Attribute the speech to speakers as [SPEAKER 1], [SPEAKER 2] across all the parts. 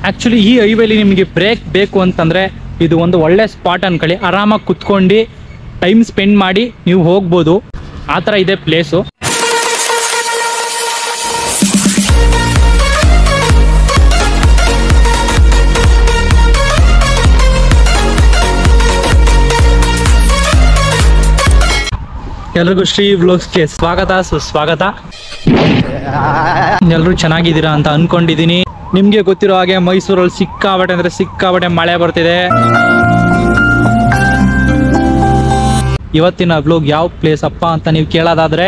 [SPEAKER 1] Actually ಈ ಹೈವೇಲಿ ನಿಮಗೆ break ಬೇಕು ಅಂತಂದ್ರೆ ಇದು ಒಂದು ಒಳ್ಳೆ ಸ್ಪಾಟ್ ಅನ್ಕೊಳ್ಳಿ. ಆರಾಮಾಗಿ ಕುತ್ಕೊಂಡು ಟೈಮ್ ಸ್ಪೆಂಡ್ ಮಾಡಿ ನೀವು ಹೋಗ್ಬೋದು. ಆ ಥರ ಇದೆ ಪ್ಲೇಸು. ಎಲ್ರಿಗೂ ಶ್ರೀ ವ್ಲಾಗ್ಸ್ಗೆ ಸ್ವಾಗತ ಸುಸ್ವಾಗತ. ಎಲ್ಲರೂ ಚೆನ್ನಾಗಿದ್ದೀರಾ ಅಂತ ಅನ್ಕೊಂಡಿದ್ದೀನಿ. ನಿಮ್ಗೆ ಗೊತ್ತಿರೋ ಹಾಗೆ ಮೈಸೂರಲ್ಲಿ ಸಿಕ್ಕಾಬಟ್ಟೆ ಅಂದ್ರೆ ಸಿಕ್ಕಾಬಟ್ಟೆ ಮಳೆ ಬರ್ತಿದೆ. ಇವತ್ತಿನ ವ್ಲಾಗ್ ಯಾವ ಪ್ಲೇಸ್ ಅಪ್ಪ ಅಂತ ನೀವು ಕೇಳೋದಾದ್ರೆ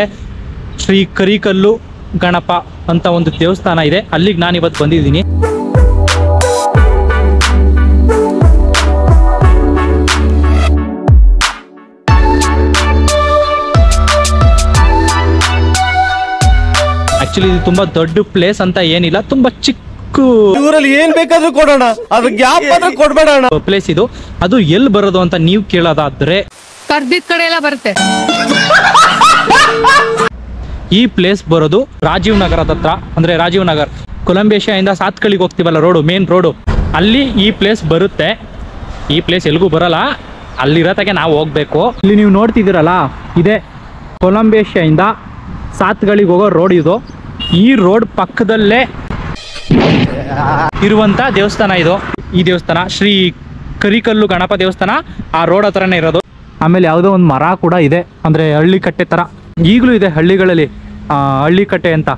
[SPEAKER 1] ಶ್ರೀ ಕರಿಕಲ್ಲು ಗಣಪ ಅಂತ ಒಂದು ದೇವಸ್ಥಾನ ಇದೆ, ಅಲ್ಲಿಗೆ ನಾನು ಇವತ್ತು ಬಂದಿದ್ದೀನಿ. ಆಕ್ಚುಲಿ ಇದು ತುಂಬಾ ದೊಡ್ಡ ಪ್ಲೇಸ್ ಅಂತ ಏನಿಲ್ಲ, ತುಂಬಾ ಚಿಕ್ಕ
[SPEAKER 2] ಊರಲ್ಲಿ ಏನ್ ಬೇಕಾದ್ರೂ ಕೊಡೋಣ, ಅದಕ್ಕೆ ಯಾವ ಕೊಡ್ಬೇಡ
[SPEAKER 1] ಪ್ಲೇಸ್ ಇದು. ಅದು ಎಲ್ಲಿ ಬರೋದು ಅಂತ ನೀವು ಕೇಳೋದಾದ್ರೆ
[SPEAKER 3] ಕರ್ದಿದ್ ಕಡೆ ಎಲ್ಲ ಬರುತ್ತೆ.
[SPEAKER 1] ಈ ಪ್ಲೇಸ್ ಬರೋದು ರಾಜೀವ್ ನಗರದ ಹತ್ರ, ಅಂದ್ರೆ ರಾಜೀವ್ ನಗರ್ ಕೊಲಂಬೇಶಿಯಿಂದ ಸಾತ್ಕಳಿಗೆ ಹೋಗ್ತೀವಲ್ಲ ರೋಡು, ಮೇನ್ ರೋಡು, ಅಲ್ಲಿ ಈ ಪ್ಲೇಸ್ ಬರುತ್ತೆ. ಈ ಪ್ಲೇಸ್ ಎಲ್ಗೂ ಬರಲ್ಲ, ಅಲ್ಲಿರತಕ್ಕೆ ನಾವು ಹೋಗ್ಬೇಕು. ಇಲ್ಲಿ ನೀವು ನೋಡ್ತಿದ್ದೀರಲ್ಲ, ಇದೇ ಕೊಲಂಬೇಶಿಯಿಂದ ಸಾತ್ಗಳಿಗೆ ಹೋಗೋ ರೋಡ್ ಇದು. ಈ ರೋಡ್ ಪಕ್ಕದಲ್ಲೇ ಇರುವಂತ ದೇವಸ್ಥಾನ ಇದು. ಈ ದೇವಸ್ಥಾನ ಶ್ರೀ ಕರಿಕಲ್ಲು ಗಣಪ ದೇವಸ್ಥಾನ ಆ ರೋಡ್ ಹತ್ರನೇ ಇರೋದು. ಆಮೇಲೆ ಯಾವುದೋ ಒಂದು ಮರ ಕೂಡ ಇದೆ, ಅಂದ್ರೆ ಹಳ್ಳಿ ಕಟ್ಟೆ ತರ ಈಗಲೂ ಇದೆ ಹಳ್ಳಿಗಳಲ್ಲಿ. ಹಳ್ಳಿ ಕಟ್ಟೆ ಅಂತ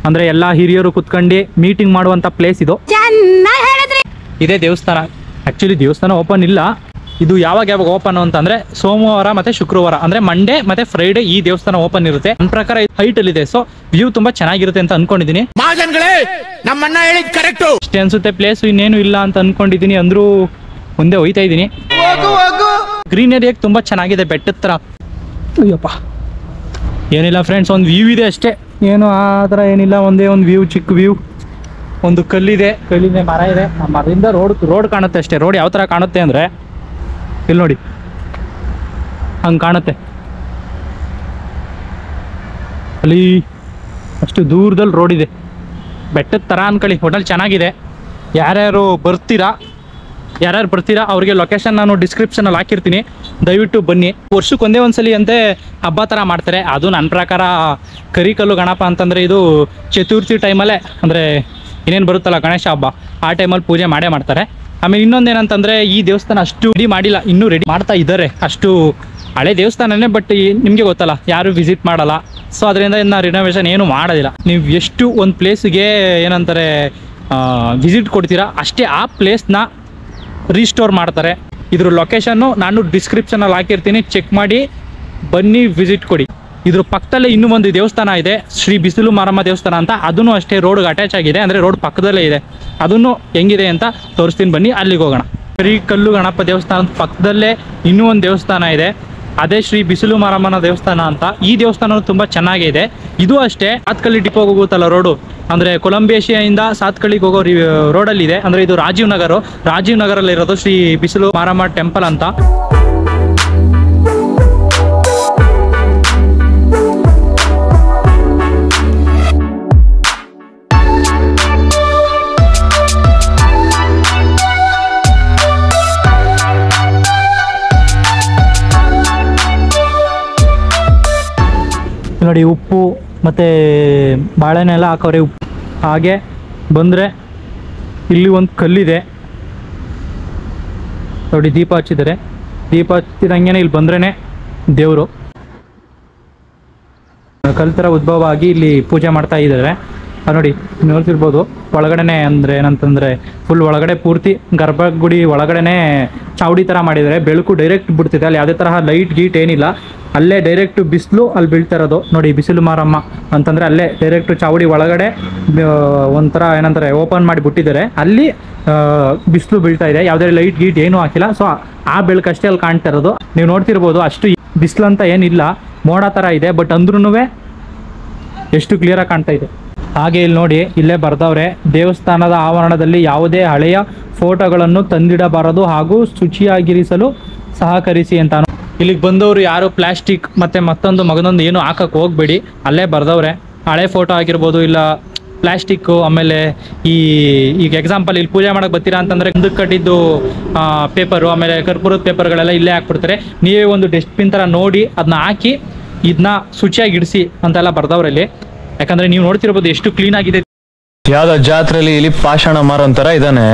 [SPEAKER 1] ಅಂದ್ರೆ ಎಲ್ಲಾ ಹಿರಿಯರು ಕುತ್ಕೊಂಡು ಮೀಟಿಂಗ್ ಮಾಡುವಂತ ಪ್ಲೇಸ್ ಇದು. ಇದೇ ದೇವಸ್ಥಾನ. ಆಕ್ಚುಲಿ ದೇವಸ್ಥಾನ ಓಪನ್ ಇಲ್ಲ. ಇದು ಯಾವಾಗ ಓಪನ್ ಅಂತಂದ್ರೆ ಸೋಮವಾರ ಮತ್ತೆ ಶುಕ್ರವಾರ, ಅಂದ್ರೆ ಮಂಡೇ ಮತ್ತೆ ಫ್ರೈಡೆ ಈ ದೇವಸ್ಥಾನ ಓಪನ್ ಇರುತ್ತೆ. ನನ್ನ ಪ್ರಕಾರ ಹೈಟ್ ಅಲ್ಲಿ ಇದೆ, ಸೊ ವ್ಯೂ ತುಂಬಾ ಚೆನ್ನಾಗಿರುತ್ತೆ ಅಂತ ಅನ್ಕೊಂಡಿದೀನಿ. ಅಷ್ಟೇ ಅನ್ಸುತ್ತೆ ಪ್ಲೇಸ್, ಇನ್ನೇನು ಇಲ್ಲ ಅಂತ ಅನ್ಕೊಂಡಿದೀನಿ. ಅಂದ್ರೂ ಮುಂದೆ ಹೋಯ್ತಾ ಇದೀನಿ. ಗ್ರೀನರಿ ತುಂಬಾ ಚೆನ್ನಾಗಿದೆ, ಬೆಟ್ಟದ ತರ. ಅಯ್ಯಪ್ಪ, ಏನಿಲ್ಲ ಫ್ರೆಂಡ್ಸ್, ಒಂದು ವ್ಯೂ ಇದೆ ಅಷ್ಟೇ, ಏನು ಆ ಥರ ಏನಿಲ್ಲ. ಒಂದೇ ಒಂದು ವ್ಯೂ, ಚಿಕ್ಕ ವ್ಯೂ. ಒಂದು ಕಲ್ಲಿದೆ, ಮರ ಇದೆ. ಆ ಮರದಿಂದ ರೋಡ್ ಕಾಣುತ್ತೆ ಅಷ್ಟೇ. ರೋಡ್ ಯಾವ ಥರ ಕಾಣುತ್ತೆ ಅಂದರೆ ಇಲ್ಲಿ ನೋಡಿ, ಹಂಗೆ ಕಾಣುತ್ತೆ. ಅಲ್ಲಿ ಅಷ್ಟು ದೂರದಲ್ಲಿ ರೋಡ್ ಇದೆ, ಬೆಟ್ಟದ ಥರ ಅನ್ಕೊಳ್ಳಿ. ಹೋಟೆಲ್ ಚೆನ್ನಾಗಿದೆ. ಯಾರ್ಯಾರು ಬರ್ತೀರಾ ಅವ್ರಿಗೆ ಲೊಕೇಶನ್ ನಾನು ಡಿಸ್ಕ್ರಿಪ್ಷನಲ್ಲಿ ಹಾಕಿರ್ತೀನಿ, ದಯವಿಟ್ಟು ಬನ್ನಿ. ವರ್ಷಕ್ಕೆ ಒಂದೇ ಒಂದ್ಸಲಿ ಅಂತೆ ಹಬ್ಬ ಥರ ಮಾಡ್ತಾರೆ. ಅದು ನನ್ನ ಪ್ರಕಾರ ಕರಿಕಲ್ಲು ಗಣಪ ಅಂತಂದರೆ ಇದು ಚತುರ್ಥಿ ಟೈಮಲ್ಲೇ, ಅಂದರೆ ಇನ್ನೇನು ಬರುತ್ತಲ್ಲ ಗಣೇಶ ಹಬ್ಬ, ಆ ಟೈಮಲ್ಲಿ ಪೂಜೆ ಮಾಡೇ ಮಾಡ್ತಾರೆ. ಆಮೇಲೆ ಇನ್ನೊಂದೇನಂತಂದರೆ ಈ ದೇವಸ್ಥಾನ ಅಷ್ಟು ರೆಡಿ ಮಾಡಿಲ್ಲ, ಇನ್ನೂ ರೆಡಿ ಮಾಡ್ತಾ ಇದ್ದಾರೆ. ಅಷ್ಟು ಹಳೆ ದೇವಸ್ಥಾನನೇ, ಬಟ್ ನಿಮಗೆ ಗೊತ್ತಲ್ಲ ಯಾರು ವಿಸಿಟ್ ಮಾಡಲ್ಲ. ಸೊ ಅದರಿಂದ ಇನ್ನು ರಿನೋವೇಷನ್ ಏನು ಮಾಡೋದಿಲ್ಲ. ನೀವು ಎಷ್ಟು ಒಂದು ಪ್ಲೇಸಿಗೆ ಏನಂತಾರೆ ವಿಸಿಟ್ ಕೊಡ್ತೀರಾ, ಅಷ್ಟೇ ಆ ಪ್ಲೇಸ್ನ ರೀಸ್ಟೋರ್ ಮಾಡ್ತಾರೆ. ಇದ್ರ ಲೊಕೇಶನ್ನು ನಾನು ಡಿಸ್ಕ್ರಿಪ್ಷನಲ್ಲಿ ಹಾಕಿರ್ತೀನಿ, ಚೆಕ್ ಮಾಡಿ ಬನ್ನಿ, ವಿಸಿಟ್ ಕೊಡಿ. ಇದ್ರ ಪಕ್ಕದಲ್ಲೇ ಇನ್ನೂ ಒಂದು ದೇವಸ್ಥಾನ ಇದೆ, ಶ್ರೀ ಬಿಸಿಲು ಮಾರಮ್ಮ ದೇವಸ್ಥಾನ ಅಂತ. ಅದನ್ನು ಅಷ್ಟೇ ರೋಡ್ಗೆ ಅಟ್ಯಾಚ್ ಆಗಿದೆ, ಅಂದರೆ ರೋಡ್ ಪಕ್ಕದಲ್ಲೇ ಇದೆ. ಅದನ್ನು ಹೆಂಗಿದೆ ಅಂತ ತೋರಿಸ್ತೀನಿ, ಬನ್ನಿ ಅಲ್ಲಿಗೆ ಹೋಗೋಣ. ಕರಿಕಲ್ಲು ಗಣಪ ದೇವಸ್ಥಾನದ ಪಕ್ಕದಲ್ಲೇ ಇನ್ನೂ ಒಂದು ದೇವಸ್ಥಾನ ಇದೆ, ಅದೇ ಶ್ರೀ ಬಿಸಿಲು ಮಾರಮ್ಮನ ದೇವಸ್ಥಾನ ಅಂತ. ಈ ದೇವಸ್ಥಾನ ತುಂಬ ಚೆನ್ನಾಗಿದೆ. ಇದು ಅಷ್ಟೇ ಸಾತ್ಕಳ್ಳಿ ಡಿಪೋಗೆ ಹೋಗುತ್ತಲ್ಲ ರೋಡು, ಅಂದರೆ ಕೊಲಂಬೇಶಿಯಿಂದ ಸಾತ್ಕಳ್ಳಿಗೆ ಹೋಗೋ ರೋಡಲ್ಲಿದೆ. ಅಂದರೆ ಇದು ರಾಜೀವ್ ನಗರಲ್ಲಿರೋದು ಶ್ರೀ ಬಿಸಿಲು ಮಾರಮ್ಮ ಟೆಂಪಲ್ ಅಂತ. ನೋಡಿ, ಉಪ್ಪು ಮತ್ತು ಬಾಳೆಹಣ್ಣು ಎಲ್ಲ ಹಾಕವ್ರೆ. ಉಪ್ಪು ಹಾಗೆ ಬಂದರೆ ಇಲ್ಲಿ ಒಂದು ಕಲ್ಲಿದೆ ನೋಡಿ, ದೀಪ ಹಚ್ಚಿದ್ದಾರೆ. ದೀಪ ಹಚ್ಚಿದಂಗೆ ಇಲ್ಲಿ ಬಂದ್ರೇ ದೇವರು. ಕಲ್ಲು ಥರ ಉದ್ಭವ ಆಗಿ ಇಲ್ಲಿ ಪೂಜೆ ಮಾಡ್ತಾ ಇದ್ದಾರೆ ನೋಡಿ, ನೋಡ್ತಿರ್ಬೋದು. ಒಳಗಡೆನೆ ಅಂದರೆ ಏನಂತಂದರೆ ಫುಲ್ ಒಳಗಡೆ ಪೂರ್ತಿ ಗರ್ಭಗುಡಿ ಒಳಗಡೆನೆ ಚಾವಡಿ ಥರ ಮಾಡಿದ್ದಾರೆ. ಬೆಳಕು ಡೈರೆಕ್ಟ್ ಬಿಡ್ತಿದೆ, ಅಲ್ಲಿ ಯಾವುದೇ ತರಹ ಲೈಟ್ ಗೀಟ್ ಏನಿಲ್ಲ. ಅಲ್ಲೇ ಡೈರೆಕ್ಟ್ ಬಿಸಿಲು ಅಲ್ಲಿ ಬೀಳ್ತಾ ಇರೋದು ನೋಡಿ. ಬಿಸಿಲು ಮಾರಮ್ಮ ಅಂತಂದರೆ ಅಲ್ಲೇ ಡೈರೆಕ್ಟ್ ಚಾವಡಿ ಒಳಗಡೆ ಒಂಥರ ಏನಂತಾರೆ ಓಪನ್ ಮಾಡಿ ಬಿಟ್ಟಿದ್ದಾರೆ. ಅಲ್ಲಿ ಬಿಸಿಲು ಬೀಳ್ತಾ ಇದೆ, ಯಾವುದೇ ಲೈಟ್ ಗೀಟ್ ಏನೂ ಹಾಕಿಲ್ಲ. ಸೊ ಆ ಬೆಳಕಷ್ಟೇ ಅಲ್ಲಿ ಕಾಣ್ತಾ ಇರೋದು. ನೀವು ನೋಡ್ತಿರ್ಬೋದು, ಅಷ್ಟು ಬಿಸಿಲು ಅಂತ ಏನಿಲ್ಲ, ಮೋಡ ಥರ ಇದೆ. ಬಟ್ ಅಂದ್ರೂ ಎಷ್ಟು ಕ್ಲಿಯರಾಗಿ ಕಾಣ್ತಾ ಇದೆ. ಹಾಗೆ ಇಲ್ಲಿ ನೋಡಿ, ಇಲ್ಲೇ ಬರ್ದವ್ರೆ, ದೇವಸ್ಥಾನದ ಆವರಣದಲ್ಲಿ ಯಾವುದೇ ಹಳೆಯ ಫೋಟೋಗಳನ್ನು ತಂದಿಡಬಾರದು ಹಾಗೂ ಶುಚಿಯಾಗಿರಿಸಲು ಸಹಕರಿಸಿ ಅಂತ. ಇಲ್ಲಿಗೆ ಬಂದವರು ಯಾರು ಪ್ಲಾಸ್ಟಿಕ್ ಮತ್ತು ಮತ್ತೊಂದು ಮಗದೊಂದು ಏನು ಹಾಕಕ್ಕೆ ಹೋಗಬೇಡಿ, ಅಲ್ಲೇ ಬರ್ದವ್ರೆ. ಹಳೆ ಫೋಟೋ ಆಗಿರ್ಬೋದು, ಇಲ್ಲ ಪ್ಲಾಸ್ಟಿಕ್ಕು, ಆಮೇಲೆ ಈಗ ಎಕ್ಸಾಂಪಲ್ ಇಲ್ಲಿ ಪೂಜೆ ಮಾಡಕ್ಕೆ ಬರ್ತೀರಾ ಅಂತಂದರೆ ಮುಂದಕ್ಕೆ ಕಟ್ಟಿದ್ದು ಪೇಪರು, ಆಮೇಲೆ ಕರ್ಪೂರದ ಪೇಪರ್ಗಳೆಲ್ಲ ಇಲ್ಲೇ ಹಾಕ್ಬಿಡ್ತಾರೆ. ನೀವೇ ಒಂದು ಡಸ್ಟ್ಬಿನ್ ಥರ ನೋಡಿ ಅದನ್ನ ಹಾಕಿ ಇದನ್ನ ಶುಚಿಯಾಗಿ ಇಡಿಸಿ ಅಂತೆಲ್ಲ ಬರ್ದವ್ರಲ್ಲಿ. ಯಾಕಂದರೆ ನೀವು ನೋಡ್ತಿರ್ಬೋದು ಎಷ್ಟು ಕ್ಲೀನಾಗಿದೆ.
[SPEAKER 4] ಯಾವ್ದೋ ಜಾತ್ರೆಯಲ್ಲಿ ಇಲ್ಲಿ ಪಾಷಾಣ ಮಾರೋ ಥರ ಇದ್ದಾನೆ,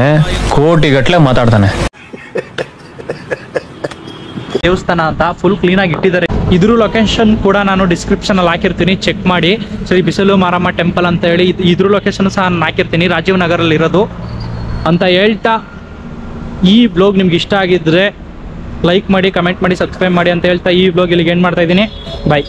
[SPEAKER 4] ಕೋಟಿಗಟ್ಲೆ ಮಾತಾಡ್ತಾನೆ.
[SPEAKER 1] ದೇವಸ್ಥಾನ ಅಂತ ಫುಲ್ ಕ್ಲೀನಾಗಿ ಇಟ್ಟಿದ್ದಾರೆ. ಇದ್ರ ಲೊಕೇಶನ್ ಕೂಡ ನಾನು ಡಿಸ್ಕ್ರಿಪ್ಷನಲ್ಲಿ ಹಾಕಿರ್ತೀನಿ, ಚೆಕ್ ಮಾಡಿ. ಸರಿ, ಬಿಸಿಲು ಮಾರಮ್ಮ ಟೆಂಪಲ್ ಅಂತ ಹೇಳಿ ಇದ್ರ ಲೊಕೇಶನ್ ಸಹ ನಾನು ಹಾಕಿರ್ತೀನಿ, ರಾಜೀವ್ ನಗರಲ್ಲಿ ಇರೋದು ಅಂತ ಹೇಳ್ತಾ, ಈ ಬ್ಲಾಗ್ ನಿಮ್ಗೆ ಇಷ್ಟ ಆಗಿದ್ರೆ ಲೈಕ್ ಮಾಡಿ, ಕಮೆಂಟ್ ಮಾಡಿ, ಸಬ್ಸ್ಕ್ರೈಬ್ ಮಾಡಿ ಅಂತ ಹೇಳ್ತಾ ಈ ಬ್ಲಾಗ್ ಇಲ್ಲಿಗೆ ಎಂಡ್ ಮಾಡ್ತಾ ಇದ್ದೀನಿ. ಬಾಯ್.